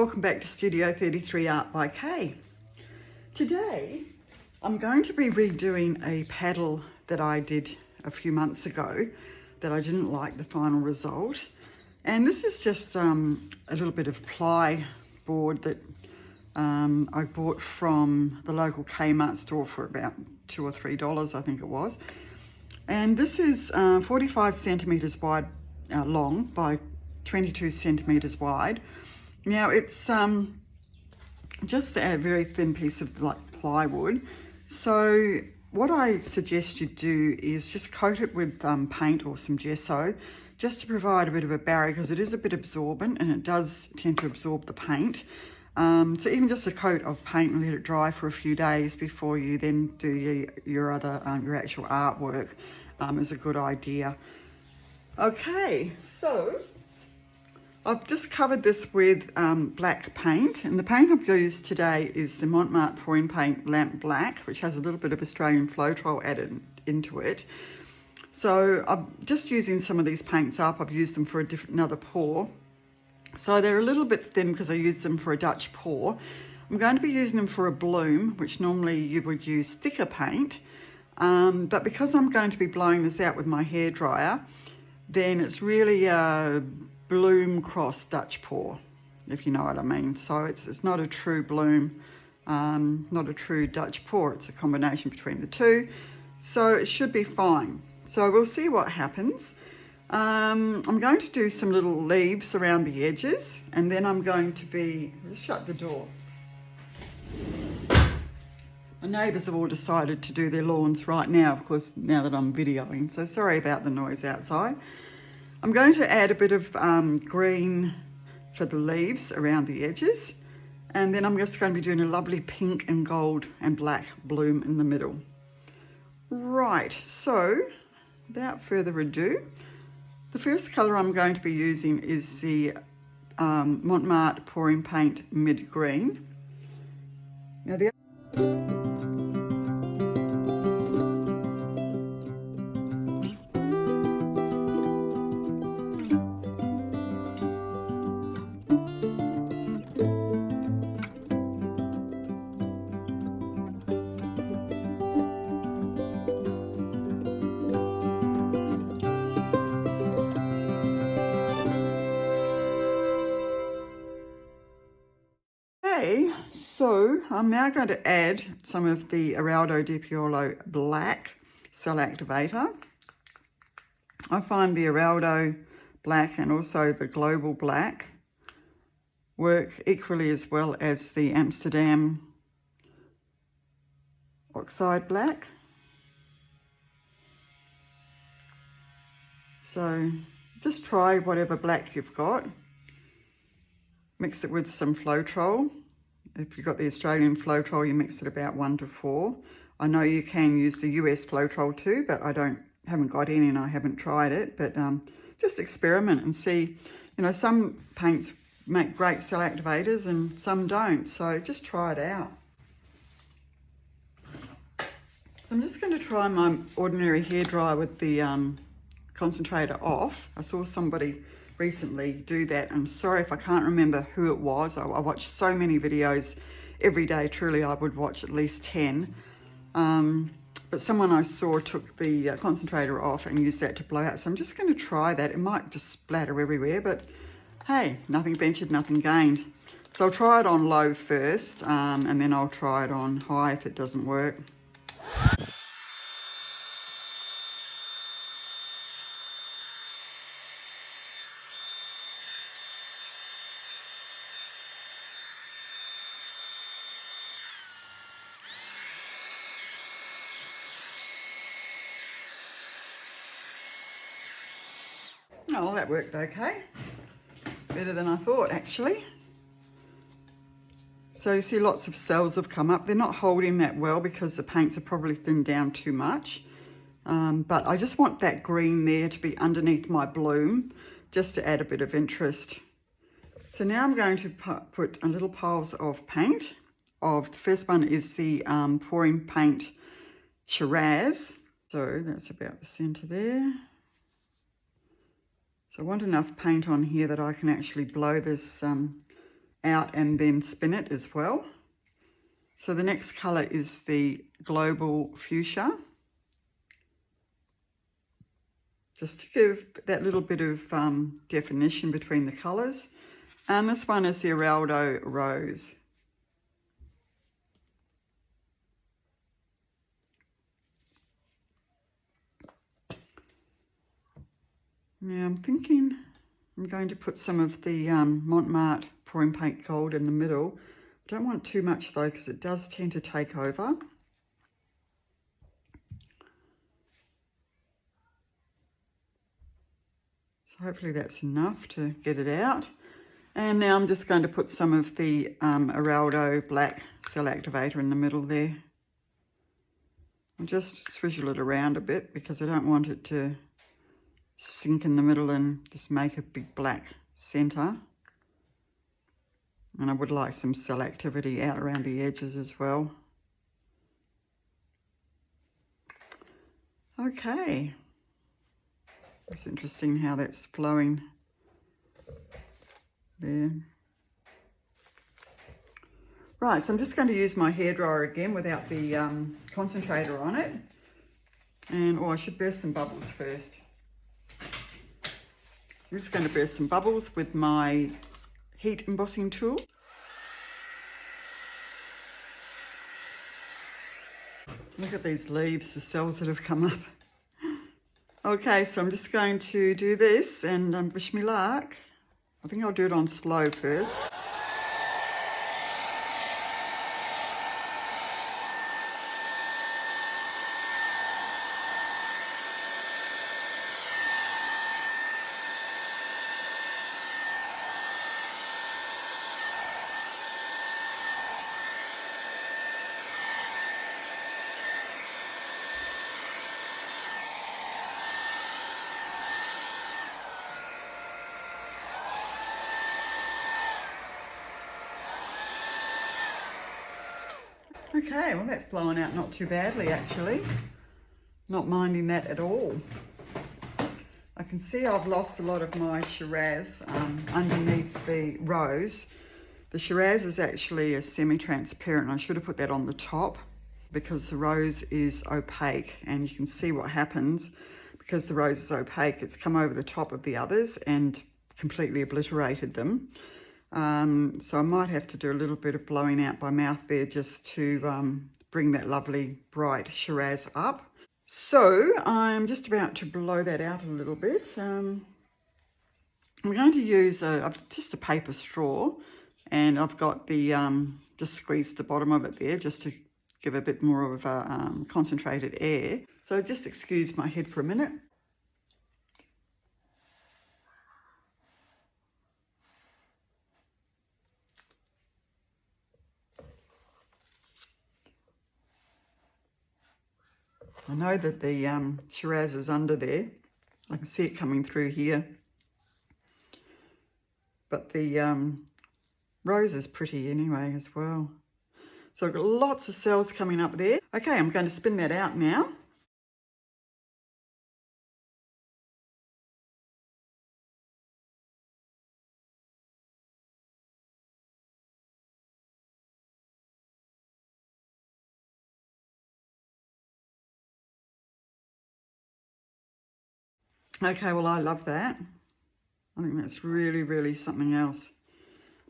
welcome back to Studio 33 Art by Kay. Today I'm going to be redoing a paddle that I did a few months ago that I didn't like the final result. And this is just a little bit of ply board that I bought from the local Kmart store for about $2 or $3, I think it was. And this is 45 centimeters wide long by 22 centimeters wide. Now it's just a very thin piece of like plywood. So what I suggest you do is just coat it with paint or some gesso, just to provide a bit of a barrier, because it is a bit absorbent and it does tend to absorb the paint. So even just a coat of paint and let it dry for a few days before you then do your actual artwork is a good idea. Okay, so I've just covered this with black paint, and the paint I've used today is the Mont pouring paint Lamp Black, which has a little bit of Australian Floetrol added into it. So I'm just using some of these paints up. I've used them for another pour. So they're a little bit thin because I used them for a Dutch pour. I'm going to be using them for a bloom, which normally you would use thicker paint. But because I'm going to be blowing this out with my hairdryer, then it's really a bloom cross Dutch pour, if you know what I mean. So it's not a true bloom, not a true Dutch pour. It's a combination between the two. So it should be fine. So we'll see what happens. I'm going to do some little leaves around the edges, and then I'm going to be, just shut the door. My neighbours have all decided to do their lawns right now, of course, now that I'm videoing, so sorry about the noise outside. I'm going to add a bit of green for the leaves around the edges, and then I'm just going to be doing a lovely pink and gold and black bloom in the middle. Right, so without further ado, the first colour I'm going to be using is the Mont pouring paint mid green. Now the So I'm now going to add some of the Eraldo di Paolo Black Cell Activator. I find the Eraldo Black and also the Global Black work equally as well as the Amsterdam Oxide Black. So just try whatever black you've got. Mix it with some Floetrol. If you've got the Australian Floetrol, you mix it about 1 to 4. I know you can use the US Floetrol too, but I haven't got any and I haven't tried it. But just experiment and see. You know, some paints make great cell activators and some don't. So just try it out. So I'm just going to try my ordinary hairdryer with the concentrator off. I saw somebody recently do that. I'm sorry if I can't remember who it was. I watch so many videos every day. Truly, I would watch at least 10. But someone I saw took the concentrator off and used that to blow out. So I'm just going to try that. It might just splatter everywhere, but hey, nothing ventured, nothing gained. So I'll try it on low first, and then I'll try it on high if it doesn't work. Oh, well, that worked okay. Better than I thought, actually. So you see lots of cells have come up. They're not holding that well because the paints are probably thinned down too much. But I just want that green there to be underneath my bloom, just to add a bit of interest. So now I'm going to put a little piles of paint. The first one is the pouring paint Shiraz. So that's about the center there. So I want enough paint on here that I can actually blow this out and then spin it as well. So the next colour is the Global Fuchsia. Just to give that little bit of definition between the colours. And this one is the Eraldo Rose. Now I'm thinking I'm going to put some of the Mont pouring paint gold in the middle. I don't want too much though, because it does tend to take over. So hopefully that's enough to get it out. And now I'm just going to put some of the Eraldo Black Cell Activator in the middle there. I'll just swizzle it around a bit because I don't want it to sink in the middle and just make a big black centre. And I would like some cell activity out around the edges as well. Okay. It's interesting how that's flowing there. Right, so I'm just going to use my hairdryer again without the concentrator on it. And, oh, I should burst some bubbles first. So I'm just going to burst some bubbles with my heat embossing tool. Look at these leaves, the cells that have come up. Okay, so I'm just going to do this and wish me luck. I think I'll do it on slow first. Okay, well that's blowing out not too badly actually. Not minding that at all. I can see I've lost a lot of my Shiraz underneath the rose. The Shiraz is actually a semi-transparent. I should have put that on the top because the rose is opaque, and you can see what happens because the rose is opaque. It's come over the top of the others and completely obliterated them. So I might have to do a little bit of blowing out by mouth there just to bring that lovely bright Shiraz up. So I'm just about to blow that out a little bit. I'm going to use just a paper straw, and I've got the just squeezed the bottom of it there just to give a bit more of a concentrated air. So just excuse my head for a minute. I know that the Shiraz is under there. I can see it coming through here. But the rose is pretty anyway as well. So I've got lots of cells coming up there. Okay, I'm going to spin that out now. Okay, well I love that. I think that's really, really something else.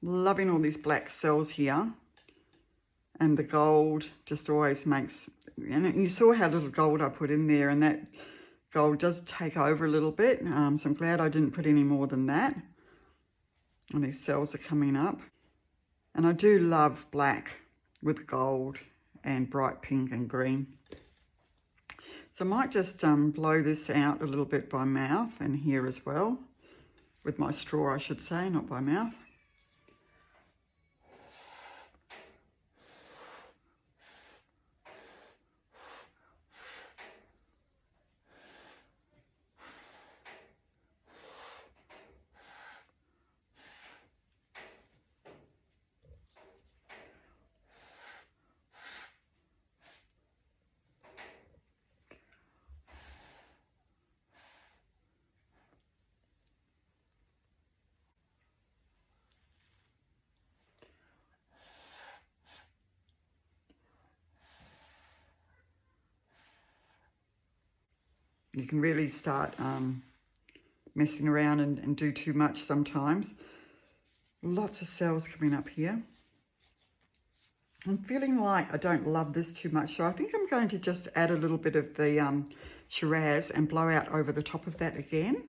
Loving all these black cells here. And the gold just always makes, and you saw how little gold I put in there, and that gold does take over a little bit. So I'm glad I didn't put any more than that. And these cells are coming up. And I do love black with gold and bright pink and green. So I might just blow this out a little bit by mouth and here as well. With my straw, I should say, not by mouth. You can really start messing around and do too much sometimes. Lots of cells coming up here. I'm feeling like I don't love this too much, so I think I'm going to just add a little bit of the Shiraz and blow out over the top of that again.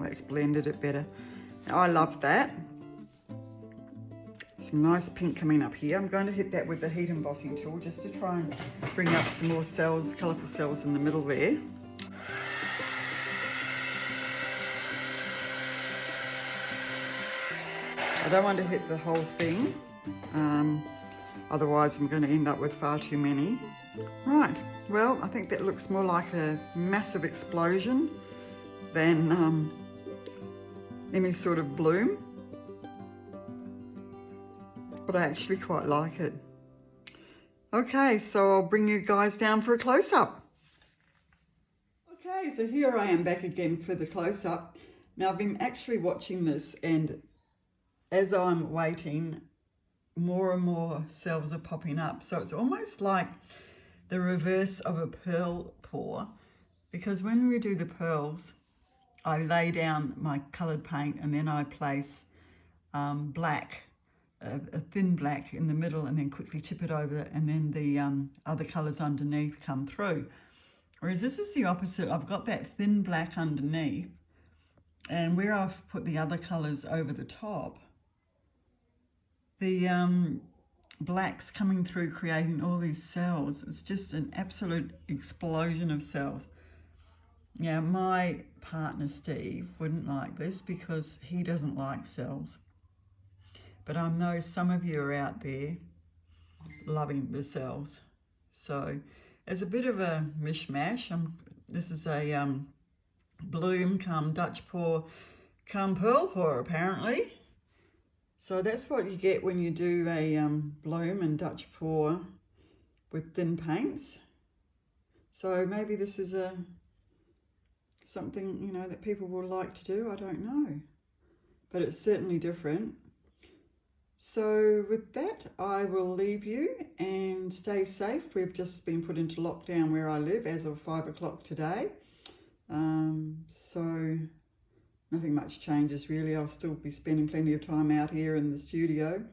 That's blended it better. I love that. Some nice pink coming up here. I'm going to hit that with the heat embossing tool just to try and bring up some more cells, colourful cells in the middle there. I don't want to hit the whole thing, otherwise I'm going to end up with far too many. Right, well, I think that looks more like a massive explosion than any sort of bloom, but I actually quite like it. Okay, so I'll bring you guys down for a close-up. Okay, so here I am back again for the close-up. Now I've been actually watching this, and as I'm waiting, more and more cells are popping up. So it's almost like the reverse of a pearl pour, because when we do the pearls, I lay down my coloured paint and then I place black, a thin black in the middle, and then quickly tip it over, and then the other colours underneath come through. Whereas this is the opposite. I've got that thin black underneath, and where I've put the other colours over the top, the black's coming through, creating all these cells. It's just an absolute explosion of cells. Now, my partner Steve wouldn't like this because he doesn't like cells. But I know some of you are out there loving the cells. So it's a bit of a mishmash. This is a bloom come Dutch pour come pearl pour, apparently. So that's what you get when you do a bloom and Dutch pour with thin paints. So maybe this is something, you know, that people will like to do. I don't know, but it's certainly different. So with that, I will leave you and stay safe. We've just been put into lockdown where I live as of 5 o'clock today. So nothing much changes really. I'll still be spending plenty of time out here in the studio.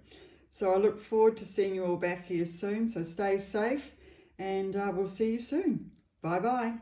So I look forward to seeing you all back here soon. So stay safe, and we'll see you soon. Bye-bye.